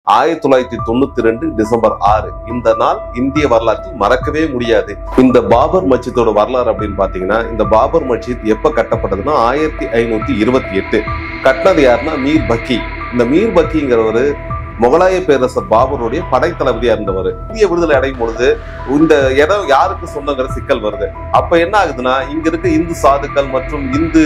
1992 December 6 இந்த நாள் இந்திய வரலாற்றில் மறக்கவே முடியாது. இந்த பாபர் மஸ்ஜிதோட வரலாறு அப்படின்னு பாத்தீங்கன்னா, இந்த பாபர் மஸ்ஜித் எப்ப கட்டப்பட்டதுன்னா 1528. கட்டினது யாருன்னா மீர் பக்கி. இந்த மீர் பக்கிங்கிறவரு முகலாய பேரரசர் பாபருடைய படைத்தளபதியா இருந்தவர். இந்திய விடுதலை அடையும் பொழுது இந்த இடம் யாருக்கு சொந்தங்கிற சிக்கல் வருது. அப்ப என்ன ஆகுதுன்னா, இங்க இருக்க இந்து சாதுக்கள் மற்றும் இந்து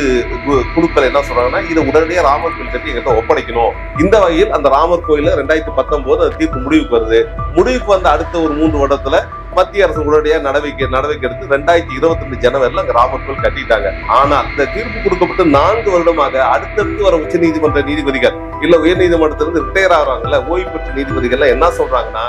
குழுக்கள் என்ன சொல்றாங்கன்னா, இதை உடனடியாக ராமர் கோயில் கட்டி எங்கிட்ட ஒப்படைக்கணும். இந்த வகையில் அந்த ராமர் கோயில 2019 அது தீர்ப்பு முடிவுக்கு வருது. முடிவுக்கு வந்த அடுத்த ஒரு 3 வருடத்துல மத்திய அரசு உடனடியாக நடவடிக்கை எடுத்து 2022 ஜனவரில அங்க ராமர் கோயில் கட்டிட்டாங்க. ஆனால் இந்த தீர்ப்பு கொடுக்கப்பட்டு 4 வருடமாக அடுத்தடுத்து வர உச்ச நீதிமன்ற நீதிபதிகள் இல்ல உயர் நீதிமன்றத்திலிருந்து ரிட்டையர் ஆகிறாங்கல்ல, ஓய்வு பெற்ற நீதிபதிகள் என்ன சொல்றாங்கன்னா,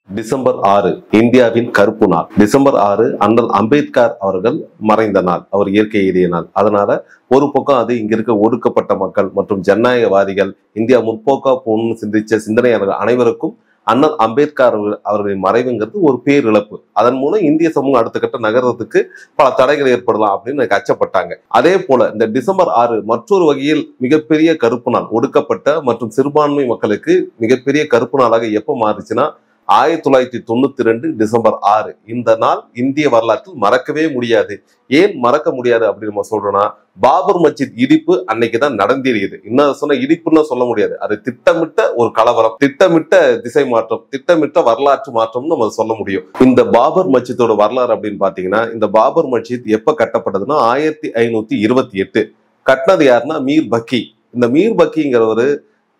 டிசம்பர் 6 இந்தியாவின் கருப்பு நாள். டிசம்பர் 6 அண்ணல் அம்பேத்கர் அவர்கள் மறைந்த நாள், அவர் இயற்கை எய்திய நாள். அதனால ஒரு பக்கம் அது இங்க இருக்க ஒடுக்கப்பட்ட மக்கள் மற்றும் ஜனநாயகவாதிகள், இந்தியா முற்போக்கா போகணும்னு சிந்திச்ச சிந்தனையாளர்கள் அனைவருக்கும் அண்ணல் அம்பேத்கர் அவர்களின் மறைவுங்கிறது ஒரு பேரிழப்பு. அதன் மூலம் இந்திய சமூகம் அடுத்த கட்ட நகரத்துக்கு பல தடைகள் ஏற்படலாம் அப்படின்னு அச்சப்பட்டாங்க. அதே போல இந்த டிசம்பர் 6 மற்றொரு வகையில் மிகப்பெரிய கருப்பு நாள். ஒடுக்கப்பட்ட மற்றும் சிறுபான்மை மக்களுக்கு மிகப்பெரிய கருப்பு நாளாக எப்ப மாறுச்சுன்னா 1992 டிசம்பர் 6 இந்த நாள் இந்திய வரலாற்றில் மறக்கவே முடியாது. ஏன் மறக்க முடியாது அப்படின்னு நம்ம சொல்றோம்னா, பாபர் மஸ்ஜித் இடிப்பு அன்னைக்குதான் நடந்தேறியது. இன்னும் சொன்ன இடிப்புன்னு சொல்ல முடியாது, அது திட்டமிட்ட ஒரு கலவரம், திட்டமிட்ட திசை மாற்றம், திட்டமிட்ட வரலாற்று மாற்றம்னு நம்ம சொல்ல முடியும். இந்த பாபர் மஸ்ஜிதோட வரலாறு அப்படின்னு பாத்தீங்கன்னா, இந்த பாபர் மஸ்ஜித் எப்ப கட்டப்பட்டதுன்னா 1528. கட்டினது யாருன்னா மீர் பக்கி. இந்த மீர் பக்கிங்கிறவரு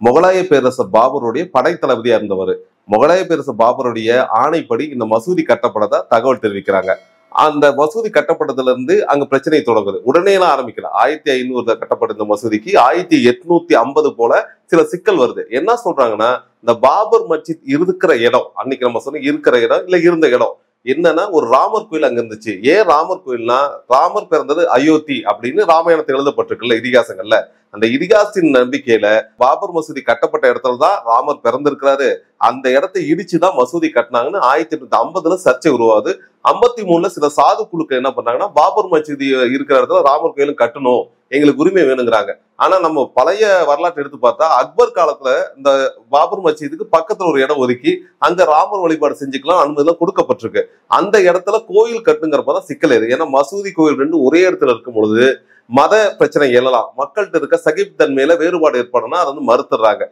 முகலாய பேரரசர் பாபருடைய படைத்தளபதியா இருந்தவர். முகலாய பேரரசர் பாபருடைய ஆணைப்படி இந்த மசூதி கட்டப்பட்டதா தகவல் தெரிவிக்கிறாங்க. அந்த மசூதி கட்டப்பட்டதுல இருந்து அங்க பிரச்சனை தொடங்குது. உடனே எல்லாம் ஆரம்பிக்கல. 1500 கட்டப்பட்ட இந்த மசூதிக்கு 1850 போல சில சிக்கல் வருது. என்ன சொல்றாங்கன்னா, இந்த பாபர் மஸ்ஜித் இருக்கிற இடம், அன்னைக்கு நம்ம சொன்ன இருக்கிற இடம் இல்ல இருந்த இடம் என்னன்னா, ஒரு ராமர் கோயில் அங்க இருந்துச்சு. ஏன் ராமர் கோயில்னா, ராமர் பிறந்தது அயோத்தி அப்படின்னு ராமாயணத்தில் எழுதப்பட்டிருக்குல்ல இதிகாசங்கள்ல. அந்த இதிகாசத்தின் நம்பிக்கையில பாபர் மசூதி கட்டப்பட்ட இடத்துலதான் ராமர் பிறந்திருக்கிறாரு. அந்த இடத்தை இடிச்சுதான் மசூதி கட்டினாங்கன்னு 1850 சர்ச்சை உருவாது. 53 சில சாது குழுக்கள் என்ன பண்ணாங்கன்னா, பாபர் மசூதி இருக்கிற இடத்துல ராமர் கோயிலும் கட்டணும், எங்களுக்கு உரிமை வேணுங்கிறாங்க. ஆனா நம்ம பழைய வரலாற்று எடுத்து பார்த்தா, அக்பர் காலத்துல இந்த பாபர் மசூதிக்கு பக்கத்துல ஒரு இடம் ஒதுக்கி அங்க ராமர் வழிபாடு செஞ்சுக்கலாம் அனுமதி எல்லாம் கொடுக்கப்பட்டிருக்கு. அந்த இடத்துல கோயில் கட்டுங்கிறப்பதான் சிக்கல் ஏது. ஏன்னா மசூதி கோயில் ரெண்டு ஒரே இடத்துல இருக்கும் பொழுது மத பிரச்சனை எழலாம், மக்கள்கிட்ட இருக்க சகிப்புத்தன்மையில வேறுபாடு ஏற்படும்னா அதை வந்து மறுத்துறாங்க.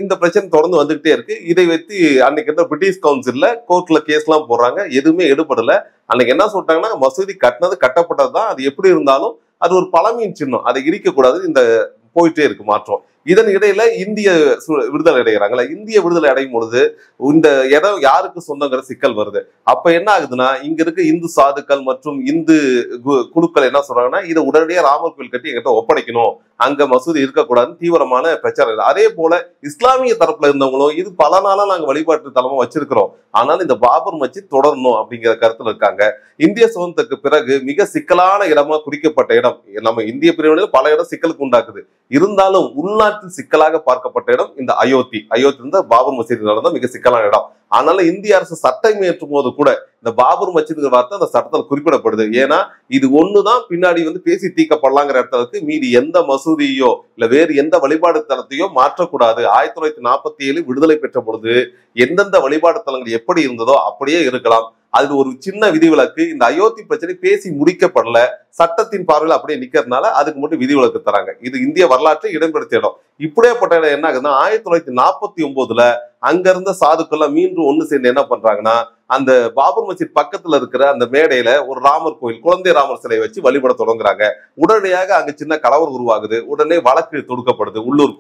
இந்த பிரச்சனை தொடர்ந்து வந்துகிட்டே இருக்கு. இதை வைத்து அன்னைக்கு பிரிட்டிஷ் கவுன்சில்ல கோர்ட்ல கேஸ் எல்லாம் போடுறாங்க, எதுவுமே எடுபடல. அன்னைக்கு என்ன சொல்லிட்டாங்கன்னா, மசூதி கட்டப்பட்டதுதான், அது எப்படி இருந்தாலும் அது ஒரு பழமையின் சின்னம், அதை இடிக்க கூடாது. இந்த போயிட்டே இருக்கு மாற்றம். இதன் இடையில இந்திய விடுதலை அடைகிறாங்களா, இந்திய விடுதலை அடையும் பொழுது இந்த இடம் யாருக்கு சொந்தங்கிற சிக்கல் வருது. அப்ப என்ன ஆகுதுன்னா, இங்க இருக்க இந்து சாதுக்கள் மற்றும் இந்து குழுக்கள் என்ன சொல்றாங்கன்னா, இதை உடனடியாக ராமர் கோயில் கட்டி எங்கிட்ட ஒப்படைக்கணும், அங்க மசூதி இருக்கக்கூடாதுன்னு தீவிரமான பிரச்சாரம். அதே போல இஸ்லாமிய தரப்புல இருந்தவங்களும் இது பல நாளா நாங்க வழிபாட்டு தலமா வச்சிருக்கிறோம், ஆனால் இந்த பாபர் மஸ்ஜித் தொடரணும் அப்படிங்கிற கருத்துல இருக்காங்க. இந்திய சுதந்திரத்துக்கு பிறகு மிக சிக்கலான இடமா குறிக்கப்பட்ட இடம், நம்ம இந்திய பிரிவினையில் பல இடம் சிக்கலுக்கு உண்டாக்குது. இருந்தாலும் உள்நாட்டில் சிக்கலாக பார்க்கப்பட்ட இடம் இந்த அயோத்தி. அயோத்தி பாபர் மஸ்ஜித் நடந்த மிக சிக்கலான இடம். ஆனாலும் இந்திய அரசு சட்டம் ஏற்றும் போது கூட இந்த பாபர் மஸ்ஜித் வார்த்தை அந்த சட்டத்தில் குறிப்பிடப்படுது. ஏன்னா இது ஒண்ணுதான் பின்னாடி பேசி தீர்க்கப்படலாங்கிற இடத்துக்கு மீதி எந்த மசூதியோ இல்ல வேறு எந்த வழிபாடு தலத்தையோ மாற்றக்கூடாது. 1947 விடுதலை பெற்ற பொழுது எந்தெந்த வழிபாடு தலங்கள் எப்படி இருந்ததோ அப்படியே இருக்கலாம். அது ஒரு சின்ன விதிவிலக்கு. இந்த அயோத்தி பிரச்சனை பேசி முடிக்கப்படல, சட்டத்தின் பார்வையில் அப்படியே நிக்கிறதுனால அதுக்கு மட்டும் விதிவிலக்கு தராங்க. இது இந்திய வரலாற்றை இடம்பெடுத்த இடம். இப்படியேப்பட்ட இடம் என்ன ஆகுதுன்னா, 1949 அங்க இருந்த சாதுக்கள்லாம் மீண்டும் ஒண்ணு சேர்ந்து என்ன பண்றாங்கன்னா, அந்த பாபர் மஸ்ஜித் பக்கத்துல இருக்கிற அந்த மேடையில ஒரு ராமர் கோயில், குழந்தை ராமர் சிலையை வச்சு வழிபட தொடங்குறாங்க. உடனடியாக அங்க சின்ன கலவரம் உருவாகுது. உடனே வழக்கு தொடுக்கப்படுது உள்ளூர்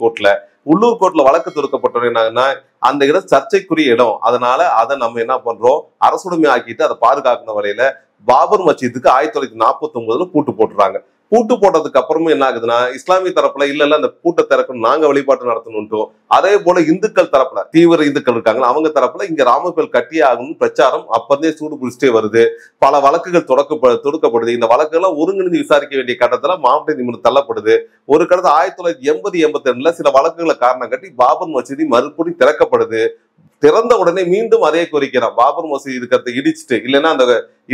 கோர்ட்ல வழக்கு தொடுக்கப்பட்ட என்னன்னா, அந்த இடம் சர்ச்சைக்குரிய இடம், அதனால அதை நம்ம என்ன பண்றோம், அரசுடைமை ஆக்கிட்டு அதை பாதுகாக்கிற வரையில பாபர் மஸ்ஜித்துக்கு 1949 பூட்டு போட்டுறாங்க. பூட்டு போட்டதுக்கு அப்புறமும் என்ன ஆகுதுன்னா, இஸ்லாமிய தரப்புல இல்ல அந்த பூட்டை திறக்கணும், நாங்க வழிபாட்டு நடத்தணும். அதே போல இந்துக்கள் தரப்புல தீவிர இந்துக்கள் இருக்காங்க, அவங்க தரப்புல இங்க ராமர் கோயில் கட்டியே ஆகணும் பிரச்சாரம் அப்பந்தே சூடு பிடிச்சிட்டே வருது. பல வழக்குகள் தொடுக்கப்படுது. இந்த வழக்குகள்லாம் ஒருங்கிணைந்து விசாரிக்க வேண்டிய கட்டத்துல மாவட்ட நீதிமன்றம் தள்ளப்படுது. ஒரு கடந்த 1980-82 சில வழக்குகளை காரணம் காட்டி பாபர் மசூதி மறுபடியும் திறக்கப்படுது. திறந்த உடனே மீண்டும் அதே கோரிக்கிறான், பாபர் மசூதி இருக்கிறத இடிச்சுட்டு, இல்லைன்னா அந்த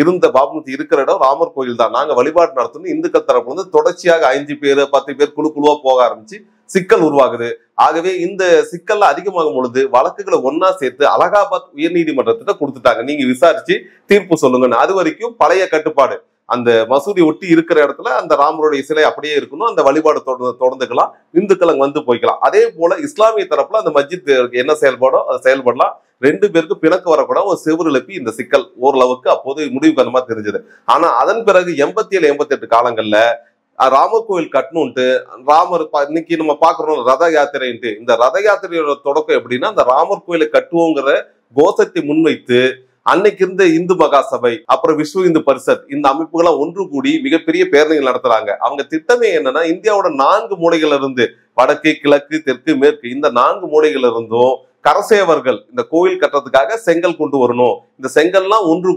இருந்த பாபர் மசூதி இருக்கிற இடம் ராமர் கோயில் தான், நாங்க வழிபாடு நடத்தணும். இந்துக்கள் தரப்புல இருந்து தொடர்ச்சியாக 5 பேர் 10 பேர் குழுவா போக ஆரம்பிச்சு சிக்கல் உருவாகுது. ஆகவே இந்த சிக்கல்ல அதிகமாகும் பொழுது வழக்குகளை ஒன்னா சேர்த்து அலகாபாத் உயர்நீதிமன்றத்திட்ட கொடுத்துட்டாங்க, நீங்க விசாரிச்சு தீர்ப்பு சொல்லுங்கன்னு. அது வரைக்கும் பழைய கட்டுப்பாடு, அந்த மசூதி ஒட்டி இருக்கிற இடத்துல அந்த ராமருடைய சிலை அப்படியே இருக்கணும், அந்த வழிபாடு தொடர்ந்துக்கலாம், இந்துக்கள் அங்க வந்து போய்க்கலாம். அதே போல இஸ்லாமிய தரப்புல அந்த மஸ்ஜித் என்ன செயல்பாடோ அதை செயல்படலாம். 2 பேருக்கு பிணக்கு வரக்கூட ஒரு செவுறு எழுப்பி இந்த சிக்கல் ஓரளவுக்கு அப்போது முடிவுக்கு அந்த மாதிரி தெரிஞ்சது. ஆனா அதன் பிறகு 87 88 காலங்கள்ல ராமர் கோயில் கட்டணும்ட்டு ராமர் இன்னைக்கு நம்ம பாக்குறோம் ரத யாத்திரைன்ட்டு, இந்த ரத யாத்திரையோட தொடக்கம் எப்படின்னா, அந்த ராமர் கோயிலை கட்டுவோங்கிற கோஷத்தை முன்வைத்து அன்னைக்கு இருந்த இந்து மகாசபை, அப்புறம் விஸ்வ இந்து பரிஷத், இந்த அமைப்புகள்லாம் ஒன்று கூடி மிகப்பெரிய பேரணிகள் நடத்துறாங்க. அவங்க திட்டமே என்னன்னா, இந்தியாவோட 4 மூலைகள்ல இருந்து, வடக்கு கிழக்கு தெற்கு மேற்கு, இந்த 4 மூலைகள்ல இருந்தும் கரசேவர்கள் இந்த கோயில் கட்டுறதுக்காக செங்கல் கொண்டு வரணும். இந்த செங்கல்லாம் ஒன்று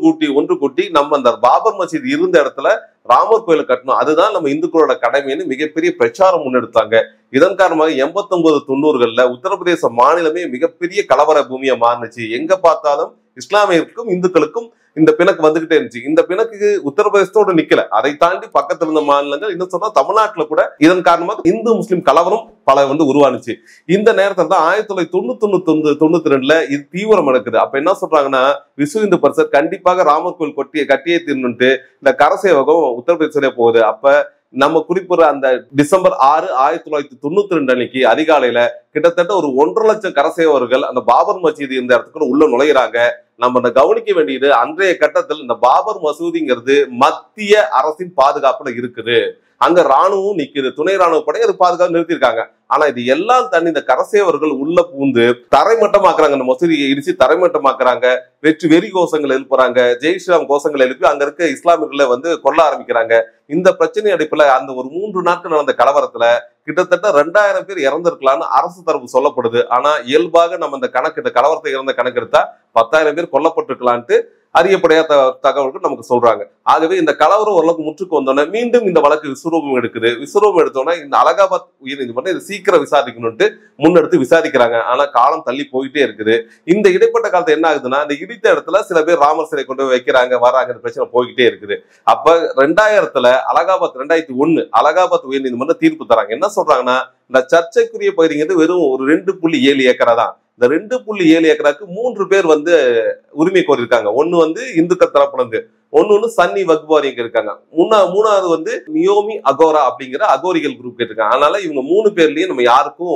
கூட்டி நம்ம அந்த பாபர் மசீத் இருந்த இடத்துல ராமர் கோயிலை கட்டணும், அதுதான் நம்ம இந்துக்களோட கடமைன்னு மிகப்பெரிய பிரச்சாரம் முன்னெடுத்தாங்க. இதன் காரணமாக 89 90கள்ல உத்தரப்பிரதேச மாநிலமே மிகப்பெரிய கலவர பூமியா மாறுனுச்சு. எங்க பார்த்தாலும் இஸ்லாமியருக்கும் இந்துக்களுக்கும் இந்த பிணக்கு வந்துகிட்டே இருந்துச்சு. இந்த பிணக்கு உத்தரப்பிரதேசத்தோடு நிக்கல, அதை தாண்டி பக்கத்துல இருந்த மாநிலங்கள், இன்னும் சொன்னா தமிழ்நாட்டுல கூட இதன் காரணமாக இந்து முஸ்லிம் கலவரம் பல உருவானுச்சு. இந்த நேரத்துல தான் 1991 92ல இது தீவிரம் நடக்குது. அப்ப என்ன சொல்றாங்கன்னா, விஸ்வ இந்து பரிஷத் கண்டிப்பாக ராமர் கோயில் கட்டியே தீரணும்ட்டு இந்த கரசேவகம் உத்தரப்பிரதேச போகுது. அப்ப நம்ம குறிப்பிடுற அந்த டிசம்பர் 6 1992 அன்னைக்கு அதிகாலையில கிட்டத்தட்ட ஒரு 1.5 லட்சம் கரசேவர்கள் அந்த பாபர் மசூதி இந்த இடத்துக்குள்ள உள்ள நுழையிறாங்க. நம்ம கவனிக்க வேண்டியது, அன்றைய கட்டத்தில் இந்த பாபர் மசூதிங்கிறது மத்திய அரசின் பாதுகாப்புல இருக்குது. அங்க ராணுவம் நிக்குது, துணை ராணுவ படை அது பாதுகாப்பு நிறுத்திருக்காங்க. ஆனா இது எல்லாம் தண்ணி இந்த கரசேவர்கள் உள்ள பூந்து தரைமட்டமாக்குறாங்க, அந்த மசூதியை இடிச்சு தரைமட்டமாக்குறாங்க, வெறி கோஷங்கள் எழுப்புறாங்க, ஜெய் ஸ்ரீராம் கோஷங்கள் எழுப்பி அங்க இருக்க இஸ்லாமியர்களை கொல்ல ஆரம்பிக்கிறாங்க. இந்த பிரச்சனை அடிப்புல அந்த ஒரு 3 நாட்கள் நடந்த கலவரத்துல கிட்டத்தட்ட 2000 பேர் இறந்திருக்கலாம்னு அரசு தரப்பு சொல்லப்படுது. ஆனா இயல்பாக நம்ம இந்த கலவரத்தை இறந்த கணக்கெடுத்தா 10,000 பேர் கொல்லப்பட்டிருக்கலான்ட்டு அறியப்படையாத தகவல்கள் நமக்கு சொல்றாங்க. ஆகவே இந்த கலவரம் ஓரளவுக்கு முற்றுக்கு வந்தோடனே மீண்டும் இந்த வழக்கு விஸ்வரூபம் எடுக்குது. விஸ்வரூபம் எடுத்தோன்னா இந்த அலகாபாத் உயர்நீதிமன்றம் இது சீக்கிரம் விசாரிக்கணும்ட்டு முன்னெடுத்து விசாரிக்கிறாங்க. ஆனா காலம் தள்ளி போயிட்டே இருக்குது. இந்த இடைப்பட்ட காலத்துல என்ன ஆகுதுன்னா, இந்த இடித்த இடத்துல சில பேர் ராமர் சிலை கொண்டு போய் வைக்கிறாங்க, வராங்க, பிரச்சனை போய்கிட்டே இருக்குது. அப்ப 2000ல2001 அலகாபாத் உயர்நீதிமன்றம் தீர்ப்பு தராங்க. என்ன சொல்றாங்கன்னா, இந்த சர்ச்சைக்குரிய பகுதிங்கிறது வெறும் ஒரு 2.7 ஏக்கரா தான். இந்த 2.7 ஏக்கராக்கு 3 பேர் உரிமை கோரிருக்காங்க. ஒண்ணு இந்துக்கள் தரப்புல இருந்து, ஒன்னு சன்னி வக்வாரி இருக்காங்க, மூணாவது நியோமி அகோரா அப்படிங்கிற அகோரிகள் குரூப் கேட்டிருக்காங்க. அதனால இவங்க 3 பேர்லயும் நம்ம யாருக்கும்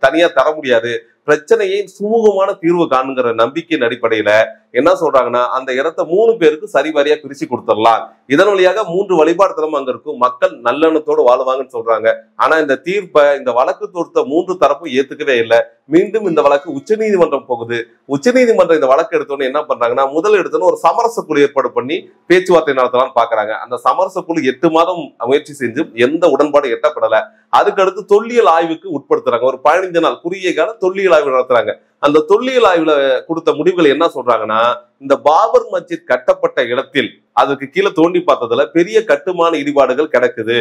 தனியா தர முடியாது, பிரச்சனையை சுமூகமான தீர்வு காணுங்கிற நம்பிக்கையின் அடிப்படையில என்ன சொல்றாங்கன்னா, அந்த இடத்த 3 பேருக்கு சரிவாரியா பிரிச்சு கொடுத்துடலாம். இதன் வழியாக 3 வழிபாடு தரம் அங்க இருக்கும், மக்கள் நல்லெண்ணத்தோடு வாழ்வாங்கன்னு சொல்றாங்க. ஆனா இந்த தீர்ப்பை இந்த வழக்கு தொடுத்த 3 தரப்பும் ஏத்துக்கவே இல்லை. மீண்டும் இந்த வழக்கு உச்சநீதிமன்றம் போகுது. உச்சநீதிமன்றம் இந்த வழக்கு எடுத்தோன்னு என்ன பண்றாங்கன்னா, முதல் எடுத்தோன்னு ஒரு சமரச குழு ஏற்பாடு பண்ணி பேச்சுவார்த்தை நடத்தலாம்னு பாக்குறாங்க. அந்த சமரச குழு 8 மாதம் முயற்சி செஞ்சு எந்த உடன்பாடு எட்டப்படல. அதுக்கடுத்து தொல்லியல் ஆய்வுக்கு உட்படுத்துறாங்க. ஒரு 15 நாள் குறுகிய கால தொல்லியல் ஆய்வு நடத்துறாங்க. அந்த தொல்லியல் ஆய்வுல கொடுத்த முடிவுகள் என்ன சொல்றாங்கன்னா, இந்த பாபர் மஸ்ஜித் கட்டப்பட்ட இடத்தில் அதுக்கு கீழே தோண்டி பார்த்ததுல பெரிய கட்டுமான இடிபாடுகள் கிடக்குது.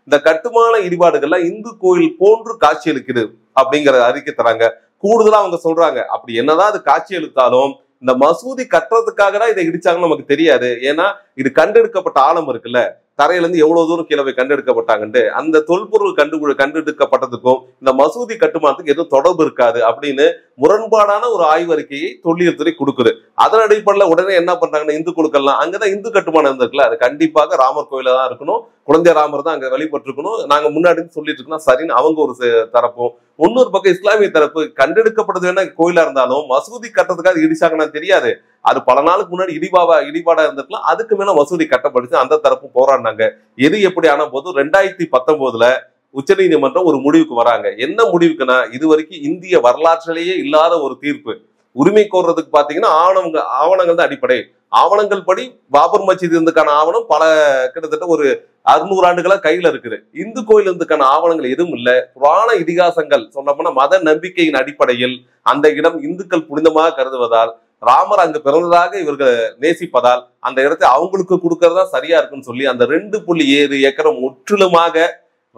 இந்த கட்டுமான இடிபாடுகள்ல இந்து கோயில் போன்று காட்சி அளிக்குது அப்படிங்கிற அறிக்கை தராங்க. கூடுதலா அவங்க சொல்றாங்க, அப்படி என்னதான் அது காட்சி அளித்தாலும் இந்த மசூதி கட்டுறதுக்காக தான் இதை இடிச்சாங்கன்னு நமக்கு தெரியாது. ஏன்னா இது கண்டெடுக்கப்பட்ட ஆழம் இருக்குல்ல, தரையில இருந்து எவ்வளவு தூரம் கீழே போய் கண்டெடுக்கப்பட்டாங்கன்ட்டு, அந்த தொல்பொருள் கண்டெடுக்கப்பட்டதுக்கும் இந்த மசூதி கட்டுமானத்துக்கு எதுவும் தொடர்பு இருக்காது அப்படின்னு முரண்பாடான ஒரு ஆய்வறிக்கையை தொல்லியல் துறை கொடுக்குது. அதன் அடிப்படையில் உடனே என்ன பண்றாங்கன்னா, இந்து குழுக்கள்லாம் அங்கதான் இந்து கட்டுமானம் இருந்திருக்குல்ல, அது கண்டிப்பாக ராமர் கோயில தான் இருக்கணும், குழந்தை ராமர் தான் அங்க வழிபட்டிருக்கணும், நாங்க முன்னாடி சொல்லிட்டு இருக்கோம் சரின்னு அவங்க ஒரு தரப்பும், இன்னொரு பக்கம் இஸ்லாமிய தரப்பு கண்டெடுக்கப்பட்டது வேணா கோயிலா இருந்தாலும் மசூதி கட்டுறதுக்காக இடிச்சாங்கன்னா தெரியாது, அது பல நாளுக்கு முன்னாடி இடிபாடா இருந்திருக்கலாம், அதுக்கு மேல மசூதி கட்டப்படுச்சு, அந்த தரப்பு போராடினாங்க. எது எப்படி ஆன போது 2019ல உச்சநீதிமன்றம் ஒரு முடிவுக்கு வராங்க. என்ன முடிவுக்குன்னா, இதுவரைக்கும் இந்திய வரலாற்றிலேயே இல்லாத ஒரு தீர்ப்பு. உரிமை கோர்றதுக்கு பாத்தீங்கன்னா ஆவணங்கள் தான் அடிப்படை. ஆவணங்கள் படி பாபர் மஸ்ஜித் இருந்துக்கான ஆவணம் கிட்டத்தட்ட ஒரு 600 ஆண்டுகளா கையில இருக்குது. இந்து கோயில் இருந்துக்கான ஆவணங்கள் எதுவும் இல்லை. புராண இதிகாசங்கள் சொன்னோம்னா மத நம்பிக்கையின் அடிப்படையில் அந்த இடம் இந்துக்கள் புனிதமாக கருதுவதால், ராமர் அங்கு பிறந்ததாக இவர்கள் நேசிப்பதால் அந்த இடத்தை அவங்களுக்கு கொடுக்கறதா சரியா இருக்குன்னு சொல்லி அந்த 2.7 ஏக்கர் முற்றிலுமாக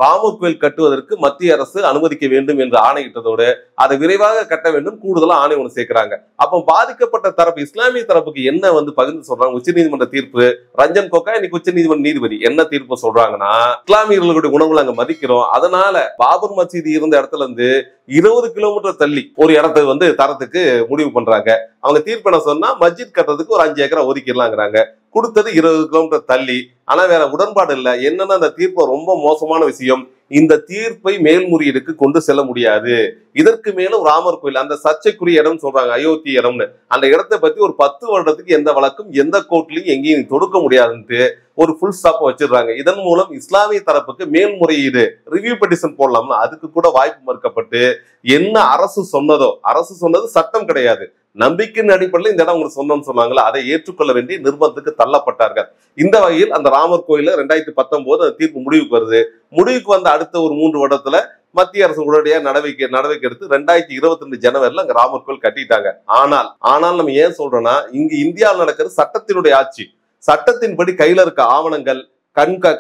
ராமர் கோயில் கட்டுவதற்கு மத்திய அரசு அனுமதிக்க வேண்டும் என்று ஆணையிட்டதோடு அதை விரைவாக கட்ட வேண்டும் கூடுதலா ஆணை ஒன்று சேர்க்கிறாங்க. அப்போ பாதிக்கப்பட்ட தரப்பு இஸ்லாமிய தரப்புக்கு என்ன பகிர்ந்து சொல்றாங்க? உச்சநீதிமன்ற தீர்ப்பு, ரஞ்சன் கோகோய் இன்னைக்கு உச்சநீதிமன்ற நீதிபதி என்ன தீர்ப்பு சொல்றாங்கன்னா, இஸ்லாமியர்களுடைய உணவுகளை அங்க மதிக்கிறோம், அதனால பாபர் மசீதி இருந்த இடத்துல இருந்து 20 கிலோமீட்டர் தள்ளி ஒரு இடத்தை தரத்துக்கு முடிவு பண்றாங்க. அவங்க தீர்ப்பு என்ன சொன்னா, மஸ்ஜித் கட்டுறதுக்கு ஒரு 5 ஏக்கரா ஒதுக்கிடலாங்கிறாங்க. கொடுத்தது 20 கிலோமீட்டர் தள்ளி. ஆனா வேற உடன்பாடு இல்ல. என்னன்னா அந்த தீர்ப்பு ரொம்ப மோசமான விஷயம். இந்த தீர்ப்பை மேல்முறையீடுக்கு கொண்டு செல்ல முடியாது. இதற்கு மேலும் ராமர் கோயில் அந்த சர்ச்சைக்குரிய இடம் சொல்றாங்க, அயோத்தி இடம்னு. அந்த இடத்தை பத்தி ஒரு 10 வருடத்துக்கு எந்த வழக்கும் எந்த கோர்ட்லயும் எங்கேயும் தொடுக்க முடியாதுன்ட்டு ஒரு ஃபுல் ஸ்டாப் வச்சிடுறாங்க. இதன் மூலம் இஸ்லாமிய தரப்புக்கு மேல்முறையீடு ரிவ்யூ பெட்டிஷன் போடலாம்னா அதுக்கு கூட வாய்ப்பு மறுக்கப்பட்டு, என்ன அரசு சொன்னது சட்டம் கிடையாது, நம்பிக்கையின் அடிப்படையில் இந்த இடம் உங்களுக்கு சொந்தம்னு சொன்னாங்களா, அதை ஏற்றுக்கொள்ள வேண்டிய நிர்பந்தத்துக்கு தள்ளப்பட்டார்கள். இந்த வகையில் அந்த ராமர் கோயில 2019 அந்த தீர்ப்பு முடிவுக்கு வருது. முடிவுக்கு வந்த அடுத்த ஒரு 3 வருடத்துல மத்திய அரசு உடனடியாக நடவடிக்கை எடுத்து 2022 ஜனவரில அங்க ராமர் கோயில் கட்டிட்டாங்க. ஆனால் நம்ம ஏன் சொல்றோம்னா, இங்கு இந்தியாவில் நடக்கிறது சட்டத்தினுடைய ஆட்சி. சட்டத்தின்படி கையில இருக்க ஆவணங்கள்,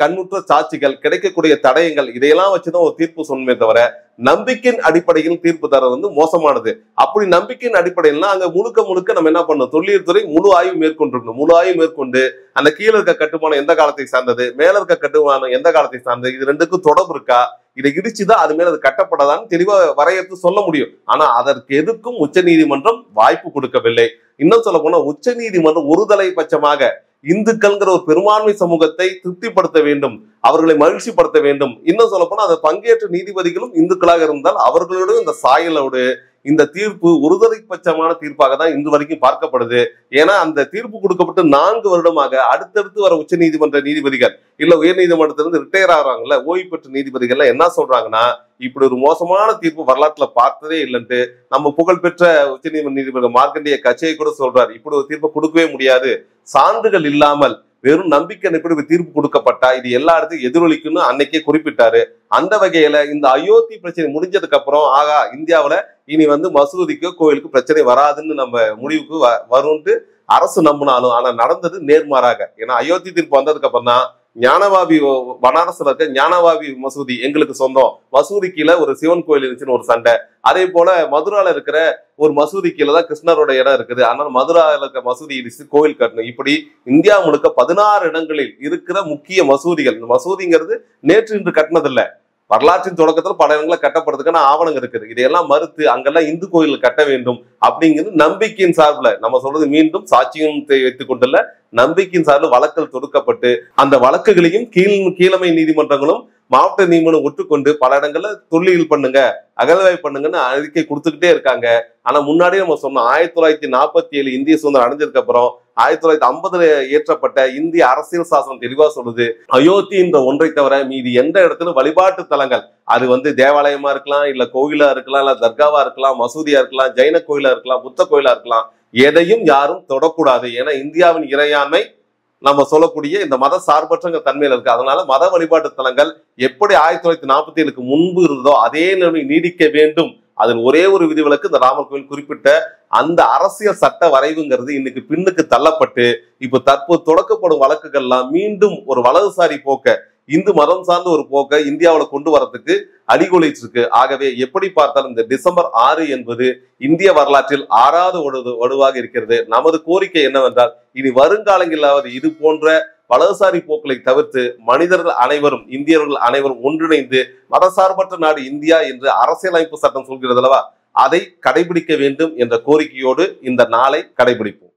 கண்முற்ற சாட்சிகள், கிடைக்கக்கூடிய தடயங்கள், இதையெல்லாம் வச்சுதான் ஒரு தீர்ப்பு சொன்னமே தவிர நம்பிக்கையின் அடிப்படையில் தீர்ப்பு தர மோசமானது. அப்படி நம்பிக்கையின் அடிப்படையில் அங்க முழுக்க நம்ம என்ன பண்ணணும், தொழில்துறை முழு ஆய்வு மேற்கொண்டிருக்கணும். முழு ஆய்வு மேற்கொண்டு அந்த கீழே இருக்க கட்டுமானம் எந்த காலத்தை சார்ந்தது, மேல இருக்க கட்டுமானம் எந்த காலத்தை சார்ந்தது, இது ரெண்டுக்கும் தொடர்பு இருக்கா, இதை இடிச்சுதான் அது மேல அது கட்டப்படாதான்னு தெளிவா வரையறுத்து சொல்ல முடியும். ஆனா அதற்கு எதுக்கும் உச்ச நீதிமன்றம் வாய்ப்பு கொடுக்கவில்லை. இன்னும் சொல்ல போனா உச்ச நீதிமன்றம் ஒருதலை பட்சமாக இந்துக்கள்ங்கிற ஒரு பெரும்பான்மை சமூகத்தை திருப்திப்படுத்த வேண்டும், அவர்களை மகிழ்ச்சிப்படுத்த வேண்டும். இன்னும் சொல்ல போனா அதை பங்கேற்ற நீதிபதிகளும் இந்துக்களாக இருந்தால் அவர்களோட இந்த சாயலோடு இந்த தீர்ப்பு ஒருதலை பட்சமான தீர்ப்பாக தான் இன்று வரைக்கும் பார்க்கப்படுது. ஏன்னா அந்த தீர்ப்பு கொடுக்கப்பட்டு 4 வருடமாக அடுத்தடுத்து வர உச்ச நீதிமன்ற நீதிபதிகள் இல்ல உயர் நீதிமன்றத்திலிருந்து ரிட்டையர் ஆகிறாங்கல்ல, ஓய்வு பெற்ற நீதிபதிகள் என்ன சொல்றாங்கன்னா, இப்படி ஒரு மோசமான தீர்ப்பு வரலாற்றுல பார்த்ததே இல்லைன்ட்டு நம்ம புகழ்பெற்ற உச்ச நீதிமன்ற நீதிபதி மார்க்கண்டேய கச்சேரி கூட சொல்றாரு, இப்படி ஒரு தீர்ப்பை கொடுக்கவே முடியாது, சான்றுகள் இல்லாமல் வெறும் நம்பிக்கை எப்படி தீர்ப்பு கொடுக்கப்பட்டா இது எல்லா இடத்துக்கும் எதிரொலிக்குன்னு அன்னைக்கே குறிப்பிட்டாரு. அந்த வகையில இந்த அயோத்தி பிரச்சனை முடிஞ்சதுக்கு அப்புறம் ஆகா இந்தியாவில இனி மசூதிக்கோ கோயிலுக்கு பிரச்சனை வராதுன்னு நம்ம முடிவுக்கு வரும்ட்டு அரசு நம்பினாலும், ஆனா நடந்தது நேர்மாறாக. ஏன்னா அயோத்தி தீர்ப்பு வந்ததுக்கு அப்புறம் தான் ஞானவாபி பனாரஸ்ல இருக்க ஞானவாபி மசூதி எங்களுக்கு சொந்தம், மசூதி கீழே ஒரு சிவன் கோயில் இருந்துச்சுன்னு ஒரு சண்டை. அதே போல மதுரால இருக்கிற ஒரு மசூதி கீழே தான் கிருஷ்ணரோட இடம் இருக்குது, அதனால மதுரால இருக்க மசூதி இடிச்சு கோயில் கட்டணும். இப்படி இந்தியா முழுக்க 16 இடங்களில் இருக்கிற முக்கிய மசூதிகள், இந்த மசூதிங்கிறது நேற்று இன்று கட்டினதில்லை, வரலாற்றின் தொடக்கத்தில் பல இடங்களை கட்டப்படுறதுக்கான ஆவணங்கள் இருக்குது. இதையெல்லாம் மறுத்து அங்கெல்லாம் இந்து கோயில் கட்ட வேண்டும் அப்படிங்கிறது நம்பிக்கையின் சார்பில் நம்ம சொல்றது மீண்டும் சாட்சியம் வைத்துக் கொண்டுள்ள நம்பிக்கையின் சார்பில் வழக்குகள் தொடுக்கப்பட்டு அந்த வழக்குகளையும் கீழமை நீதிமன்றங்களும் மாவட்ட நீதிமன்றம் ஒற்றுக்கொண்டு பல இடங்கள்ல தொல்லியல் பண்ணுங்க, அகழ்வாய்வு பண்ணுங்கன்னு அறிக்கை கொடுத்துக்கிட்டே இருக்காங்க. ஆனா முன்னாடியே நம்ம சொன்னோம், 1947 இந்திய சுதந்திரம் அடைஞ்சதுக்கு அப்புறம் 1950 இயற்றப்பட்ட இந்திய அரசியல் சாசனம் தெளிவா சொல்லுது, அயோத்தி என்ற ஒன்றை தவிர மீதி எந்த இடத்துல வழிபாட்டு தலங்கள், அது தேவாலயமா இருக்கலாம், இல்ல கோயிலா இருக்கலாம், இல்ல தர்காவா இருக்கலாம், மசூதியா இருக்கலாம், ஜைன கோயிலா இருக்கலாம், புத்த கோயிலா இருக்கலாம், எதையும் யாரும் தொடக்கூடாது. ஏன்னா இந்தியாவின் இறையாண்மை நம்ம சொல்லக்கூடிய இந்த மத சார்பற்ற தன்மையில இருக்கு. அதனால மத வழிபாட்டு தலங்கள் எப்படி 1947 முன்பு இருந்ததோ அதே நிலைமை நீடிக்க வேண்டும். அதன் ஒரே ஒரு விதிவிலக்கு இந்த ராமர் கோயில் குறிப்பிட்ட அந்த அரசியல் சட்ட வரைவுங்கிறது இன்னைக்கு பின்னுக்கு தள்ளப்பட்டு இப்ப தற்போது தொடக்கப்படும் வழக்குகள்லாம் மீண்டும் ஒரு வலதுசாரி போக்க, இந்து மதம் சார்ந்த ஒரு போக்க இந்தியாவில் கொண்டு வரதுக்கு அடிகொலிட்டு இருக்கு. ஆகவே எப்படி பார்த்தாலும் இந்த டிசம்பர் 6 என்பது இந்திய வரலாற்றில் 6வது வடுவாக இருக்கிறது. நமது கோரிக்கை என்னவென்றால், இனி வருங்காலங்களாவது இது போன்ற வலதுசாரி போக்களை தவிர்த்து மனிதர்கள் அனைவரும், இந்தியர்கள் அனைவரும் ஒன்றிணைந்து மதசார்பற்ற நாடு இந்தியா என்று அரசியலமைப்பு சட்டம் சொல்கிறது அல்லவா, அதை கடைபிடிக்க வேண்டும் என்ற கோரிக்கையோடு இந்த நாளை கடைபிடிப்போம்.